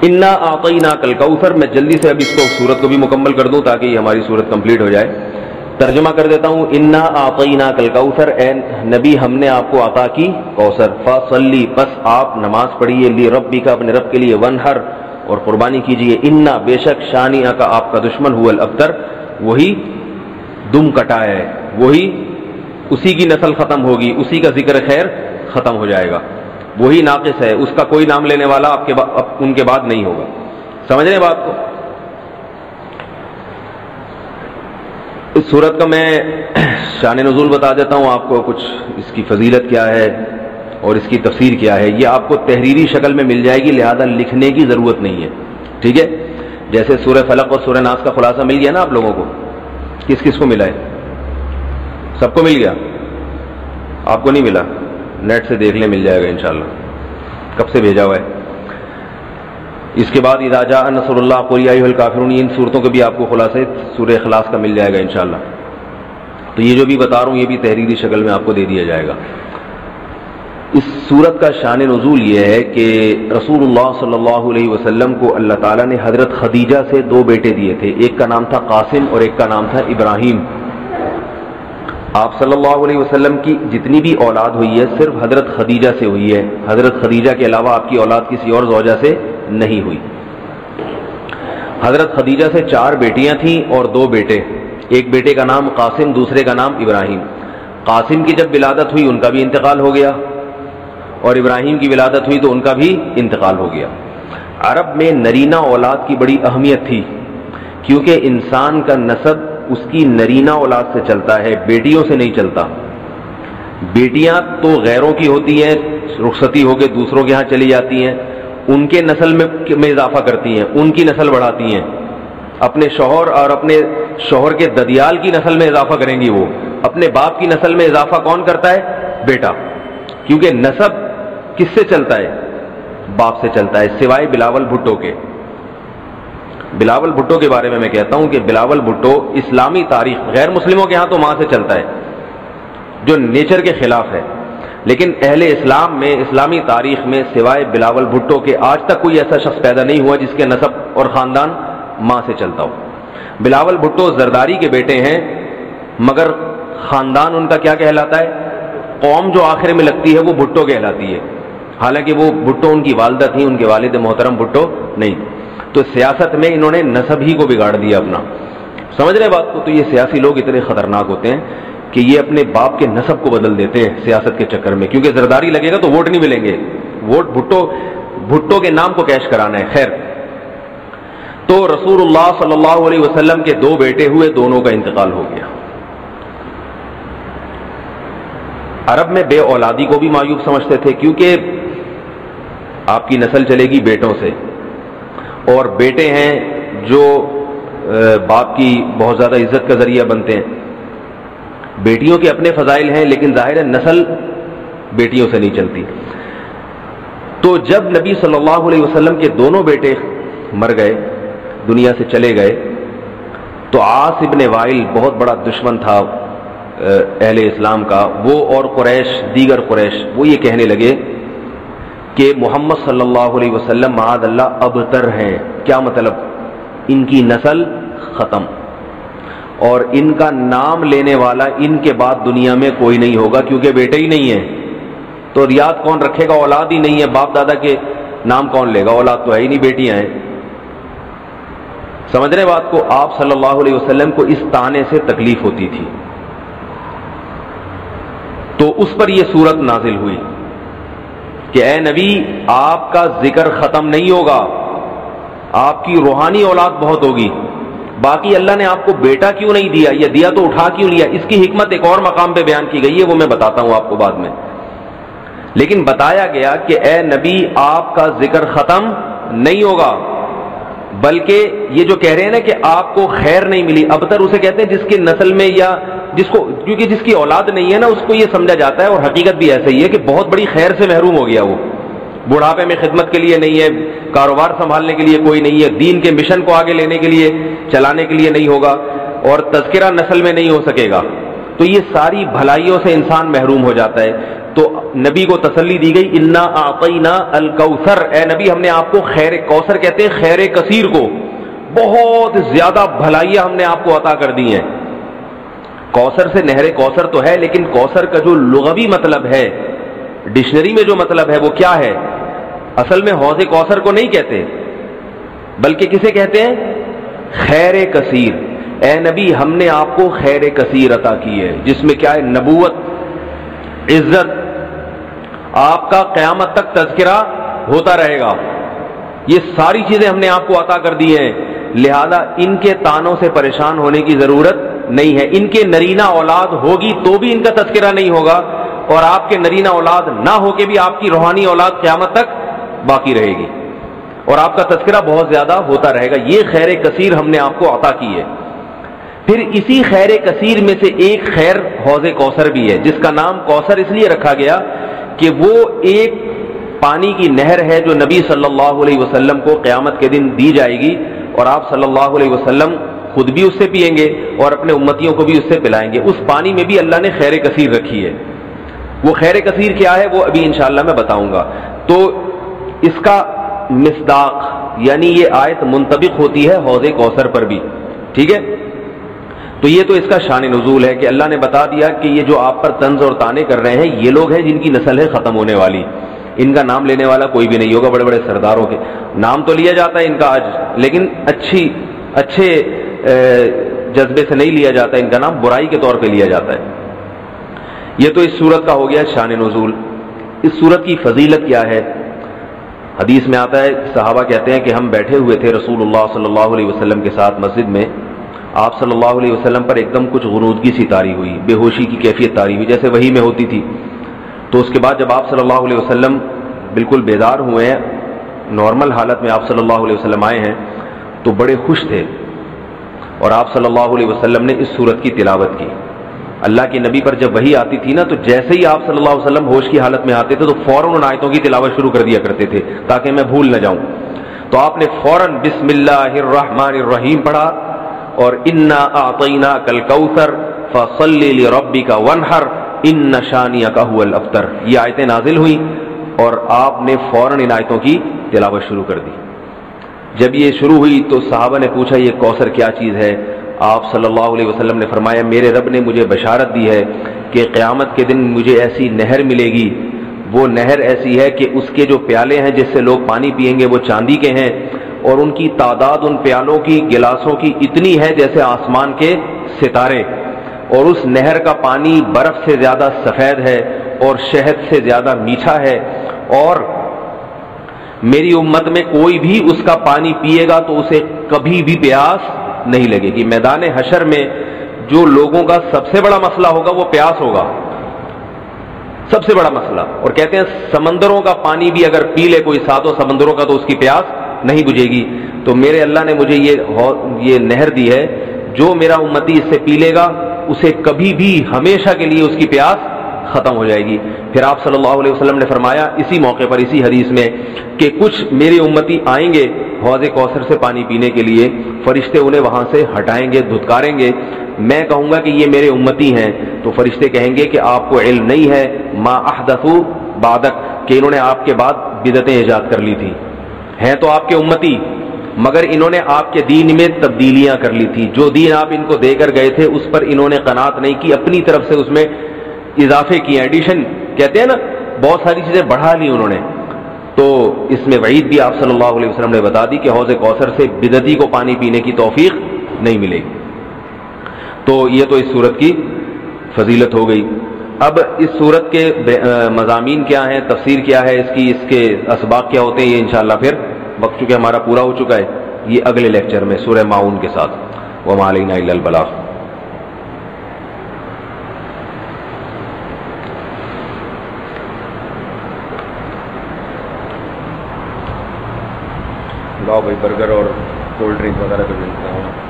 انا اعطیناک الکوثر، میں جلدی سے اب اس کو سورت کو بھی مکمل کر دوں تاکہ یہ ہماری سورت کمپلیٹ ہو جائے. ترجمہ کر دیتا ہوں. انا اعطیناک الکوثر، اے نبی ہم نے آپ کو عطا کی کوثر. فصلی، پس آپ نماز پڑھیے. لربک، اپنے رب کے لیے. ونحر، اور قربانی کیجیے. انا، بے شک. شانئک، کا آپ کا دشمن. هو الابتر، وہی دم کٹا ہے، وہی اسی کی نسل ختم ہوگی، اسی کا ذکر خیر ختم ہو جائے گا، وہی ناقص ہے، اس کا کوئی نام لینے والا ان کے بعد نہیں ہوگا. سمجھ رہے ہیں بات کو؟ اس سورت کا میں شان نزول بتا دیتا ہوں آپ کو، کچھ اس کی فضیلت کیا ہے اور اس کی تفسیر کیا ہے. یہ آپ کو تحریری شکل میں مل جائے گی، لہذا لکھنے کی ضرورت نہیں ہے. ٹھیک ہے؟ جیسے سورہ فلق اور سورہ ناس کا خلاصہ مل گیا نا آپ لوگوں کو. کس کس کو ملا ہے؟ سب کو مل گیا؟ آپ کو نہیں ملا؟ نیٹ سے دیکھ لیں، مل جائے گا انشاءاللہ. کب سے بھیجا ہوا ہے؟ اس کے بعد اذا جاء نصر اللہ قل یا ایھا الکافرون، ان صورتوں کے بھی آپ کو خلاصے سورہ اخلاص کا مل جائے گا انشاءاللہ. تو یہ جو بھی بتا رہا ہوں یہ بھی تحریری شکل میں آپ کو دے دیا جائے گا. اس سورت کا شان نزول یہ ہے کہ رسول اللہ صلی اللہ علیہ وسلم کو اللہ تعالیٰ نے حضرت خدیجہ سے 2 بیٹے دیے تھے. ایک کا نام تھا قاسم اور ایک کا نام تھا ابراہیم. آپ صلی اللہ علیہ وسلم کی جتنی بھی اولاد ہوئی ہے صرف حضرت خدیجہ سے ہوئی ہے. حضرت خدیجہ کے علاوہ آپ کی اولاد کسی اور زوجہ سے نہیں ہوئی. حضرت خدیجہ سے 4 بیٹیاں تھیں اور 2 بیٹے. ایک بیٹے کا نام قاسم، دوسرے کا نام ابراہیم. قاسم کی جب ولادت ہوئی ان کا بھی انتقال ہو گیا، اور ابراہیم کی ولادت ہوئی تو ان کا بھی انتقال ہو گیا. عرب میں نرینہ اولاد کی بڑی اہمیت تھی، کیونکہ انسان کا نسب اس کی نرینہ اولاد سے چلتا ہے، بیٹیوں سے نہیں چلتا. بیٹیاں تو غیروں کی ہوتی ہیں، رخصتی ہو کے دوسروں کے ہاں چلی جاتی ہیں، ان کے نسل میں اضافہ کرتی ہیں، ان کی نسل بڑھاتی ہیں. اپنے شوہر اور اپنے شوہر کے ددیال کی نسل میں اضافہ کریں گی. وہ اپنے باپ کی نسل میں اضافہ کون کرتا ہے؟ بیٹا. کیونکہ نسب کس سے چلتا ہے؟ باپ سے چلتا ہے، سوائے بلاول بھٹو کے. بلاول بھٹو کے بارے میں میں کہتا ہوں کہ بلاول بھٹو اسلامی تاریخ، غیر مسلموں کے ہاں تو ماں سے چلتا ہے جو نیچر کے خلاف ہے، لیکن اہل اسلام میں، اسلامی تاریخ میں سوائے بلاول بھٹو کے آج تک کوئی ایسا شخص پیدا نہیں ہوا جس کے نسب اور خاندان ماں سے چلتا ہو. بلاول بھٹو زرداری کے بیٹے ہیں، مگر خاندان ان کا کیا کہلاتا ہے؟ قوم جو آخر میں لگتی ہے وہ بھٹو کہلاتی ہے، حالانکہ وہ بھٹو ان کی والدہ تھیں، ان کے والد محترم بھٹو نہیں. تو سیاست میں انہوں نے نسب ہی کو بگاڑ دیا اپنا. سمجھ رہے بات کو؟ تو یہ سیاسی لوگ اتنے خطرناک ہوتے ہیں کہ یہ اپنے باپ کے نسب کو بدل دیتے ہیں سیاست کے چکر میں، کیونکہ زرداری لگے گا تو ووٹ نہیں ملیں گے، ووٹ بھٹو کے نام کو کیش کرانا ہے. خیر، تو رسول اللہ صلی اللہ علیہ وسلم کے 2 بیٹے ہوئے، دونوں کا انتقال ہو گیا. عرب میں بے اولادی کو بھی معیوب سمجھتے تھے، کیونکہ آپ کی نسل چلے گی بیٹوں سے، اور بیٹے ہیں جو باپ کی بہت زیادہ عزت کا ذریعہ بنتے ہیں. بیٹیوں کے اپنے فضائل ہیں، لیکن ظاہر ہے نسل بیٹیوں سے نہیں چلتی. تو جب نبی صلی اللہ علیہ وسلم کے دونوں بیٹے مر گئے، دنیا سے چلے گئے، تو عاص ابن وائل بہت بڑا دشمن تھا اہل اسلام کا، وہ اور قریش، دیگر قریش، وہ یہ کہنے لگے کہ محمد صلی اللہ علیہ وسلم معاذ اللہ ابتر ہیں. کیا مطلب؟ ان کی نسل ختم، اور ان کا نام لینے والا ان کے بعد دنیا میں کوئی نہیں ہوگا، کیونکہ بیٹے ہی نہیں ہیں. تو ریاض کون رکھے گا؟ اولاد ہی نہیں ہے، باپ دادا کے نام کون لے گا؟ اولاد تو ہے ہی نہیں، بیٹیاں ہیں. سمجھ رہے بات کو؟ آپ صلی اللہ علیہ وسلم کو اس طعنے سے تکلیف ہوتی تھی، تو اس پر یہ صورت نازل ہوئی کہ اے نبی، آپ کا ذکر ختم نہیں ہوگا، آپ کی روحانی اولاد بہت ہوگی. باقی اللہ نے آپ کو بیٹا کیوں نہیں دیا، یا دیا تو اٹھا کیوں لیا، اس کی حکمت ایک اور مقام پہ بیان کی گئی ہے، وہ میں بتاتا ہوں آپ کو بعد میں. لیکن بتایا گیا کہ اے نبی، آپ کا ذکر ختم نہیں ہوگا، بلکہ یہ جو کہہ رہے ہیں نا کہ آپ کو خیر نہیں ملی، ابتر اسے کہتے ہیں جس کی نسل میں یا جس کو، کیونکہ جس کی اولاد نہیں ہے نا اس کو یہ سمجھا جاتا ہے، اور حقیقت بھی ایسا ہی ہے کہ بہت بڑی خیر سے محروم ہو گیا. وہ بڑھاپے میں خدمت کے لیے نہیں ہے، کاروبار سنبھالنے کے لیے کوئی نہیں ہے، دین کے مشن کو آگے لینے کے لیے، چلانے کے لیے نہیں ہوگا، اور تذکرہ نسل میں نہیں ہو سکے گا. تو یہ ساری بھلائیوں سے انسان محروم ہو جاتا ہے. تو نبی کو تسلی دی گئی انا اعطینا الکوثر، اے نبی ہم نے آپ کو خیر کوثر کہتے ہیں خیر کثیر کو، بہت زیادہ بھلائیاں ہم نے آپ کو عطا کر دی ہیں. کوثر سے نہر کوثر تو ہے، لیکن کوثر کا جو لغوی مطلب ہے ڈکشنری میں جو مطلب ہے وہ کیا ہے؟ اصل میں حوض کوثر کو نہیں کہتے، بلکہ کسے کہتے ہیں؟ خیر کثیر. اے نبی ہم نے آپ کو خیر کثیر عطا کی ہے، جس میں کیا ہے؟ نبوت، عزت، آپ کا قیامت تک تذکرہ ہوتا رہے گا، یہ ساری چیزیں ہم نے آپ کو عطا کر دی ہیں. لہذا ان کے تانوں سے پریشان ہونے کی ضرورت نہیں ہے. ان کے نرینہ اولاد ہوگی تو بھی ان کا تذکرہ نہیں ہوگا، اور آپ کے نرینہ اولاد نہ ہو کے بھی آپ کی روحانی اولاد قیامت تک باقی رہے گی، اور آپ کا تذکرہ بہت زیادہ ہوتا رہے گا. یہ خیر کثیر ہم نے آپ کو عطا کی ہے. پھر اسی خیر کثیر میں سے ایک خیر حوض کوثر بھی ہے، جس کا نام کوثر اس لیے رکھا گیا کہ وہ ایک پانی کی نہر ہے جو نبی صلی اللہ علیہ وسلم کو قیامت کے دن دی جائے گی، اور آپ صلی اللہ علیہ وسلم خود بھی اس سے پیئیں گے اور اپنے امتیوں کو بھی اس سے پلائیں گے. اس پانی میں بھی اللہ نے خیر کثیر رکھی ہے. وہ خیر کثیر کیا ہے وہ ابھی انشاءاللہ میں بتاؤں گا. تو اس کا مصداق یعنی یہ آیت منطبق ہوتی ہے حوض کوثر پر بھی. ٹھیک ہے، تو یہ تو اس کا شان نزول ہے کہ اللہ نے بتا دیا کہ یہ جو آپ پر طنز اور طعنے کر رہے ہیں یہ لوگ ہیں جن کی نسل ہے ختم ہونے والی. ان کا نام لینے والا کوئی بھی نہیں ہوگا. بڑے بڑے سرداروں کے نام تو لیا جاتا ہے ان کا آج، لیکن اچھے جذبے سے نہیں لیا جاتا. ان کا نام برائی کے طور پہ لیا جاتا ہے. یہ تو اس سورت کا ہو گیا شان نزول. اس سورت کی فضیلت کیا ہے؟ حدیث میں آتا ہے، صحابہ کہتے ہیں کہ ہم بیٹھے ہوئے تھے رسول اللہ صلی اللہ علیہ وسلم کے ساتھ مسجد میں. آپ صلی اللہ علیہ وسلم پر ایک دم کچھ غنودگی سی طاری ہوئی، بے ہوشی کی کیفیت طاری ہوئی جیسے وحی میں ہوتی تھی. تو اس کے بعد جب آپ صلی اللہ علیہ وسلم بالکل بیدار ہوئے ہیں، نارمل حالت میں آپ صلی اللہ علیہ وسلم آئے ہیں، تو بڑے خوش تھے، اور آپ صلی اللہ علیہ وسلم نے اس سورت کی تلاوت کی. اللہ کے نبی پر جب وحی آتی تھی نا، تو جیسے ہی آپ صلی اللہ علیہ وسلم ہوش کی حالت میں آتے تھے تو فوراً ان آیتوں کی تلاوت شروع کر دیا کرتے تھے تاکہ میں بھول نہ جاؤں. تو آپ نے فوراً بسم اللہ الرحمن الرحیم پڑھا، اور انا اعطیناک الکوثر فصل لربک وانحر ان شانئک هو الابتر. یہ آیتیں نازل ہوئیں اور آپ نے فوراً ان آیتوں کی تلاوت شروع کر دی. جب یہ شروع ہوئی تو صحابہ نے پوچھا یہ کوثر کیا چیز ہے؟ آپ صلی اللہ علیہ وسلم نے فرمایا میرے رب نے مجھے بشارت دی ہے کہ قیامت کے دن مجھے ایسی نہر ملے گی. وہ نہر ایسی ہے کہ اس کے جو پیالے ہیں جس سے لوگ پانی پیئیں گے وہ چاندی کے ہیں، اور ان کی تعداد ان پیالوں کی گلاسوں کی اتنی ہے جیسے آسمان کے ستارے. اور اس نہر کا پانی برف سے زیادہ سفید ہے اور شہد سے زیادہ میٹھا ہے، اور میری امت میں کوئی بھی اس کا پانی پیے گا تو اسے کبھی بھی پیاس نہیں لگے گی. میدان حشر میں جو لوگوں کا سب سے بڑا مسئلہ ہوگا وہ پیاس ہوگا، سب سے بڑا مسئلہ. اور کہتے ہیں سمندروں کا پانی بھی اگر پی لے کوئی ساتوں سمندروں کا تو اس کی پیاس نہیں بجھے گی. تو میرے اللہ نے مجھے یہ نہر دی ہے، جو میرا امتی اس سے پی لے گا اسے کبھی بھی ہمیشہ کے لیے اس کی پیاس ختم ہو جائے گی. پھر آپ صلی اللہ علیہ وسلم نے فرمایا اسی موقع پر اسی حدیث میں کہ کچھ میرے امتی آئیں گے حوض کوثر سے پانی پینے کے لیے، فرشتے انہیں وہاں سے ہٹائیں گے، دھتکاریں گے. میں کہوں گا کہ یہ میرے امتی ہیں، تو فرشتے کہیں گے کہ آپ کو علم نہیں ہے ما احدثوا بعدک، کہ انہوں نے آپ کے بعد بدعتیں ایجاد کر لی تھی. ہیں تو آپ کے امتی، مگر انہوں نے آپ کے دین میں تبدیلیاں کر لی تھی. جو دین آپ ان کو دے کر گئے تھے اس پر انہوں نے قناعت نہیں کی، اپنی طرف سے اس میں اضافے کیے، ایڈیشن کہتے ہیں نا، بہت ساری چیزیں بڑھا لی انہوں نے. تو اس میں وعید بھی آپ صلی اللہ علیہ وسلم نے بتا دی کہ حوض کوثر سے بدعتی کو پانی پینے کی توفیق نہیں ملے گی. تو یہ تو اس صورت کی فضیلت ہو گئی. اب اس صورت کے مضامین کیا ہیں، تفسیر کیا ہے اس کی، اس کے اسباق کیا ہوتے ہیں، یہ انشاءاللہ پھر وقت چونکہ ہمارا پورا ہو چکا ہے، یہ اگلے لیکچر میں سورہ ماعون کے ساتھ. وما علینا الا البلاغ. لاؤ بھائی برگر اور کولڈ ڈرنک وغیرہ تو ملتا ہے.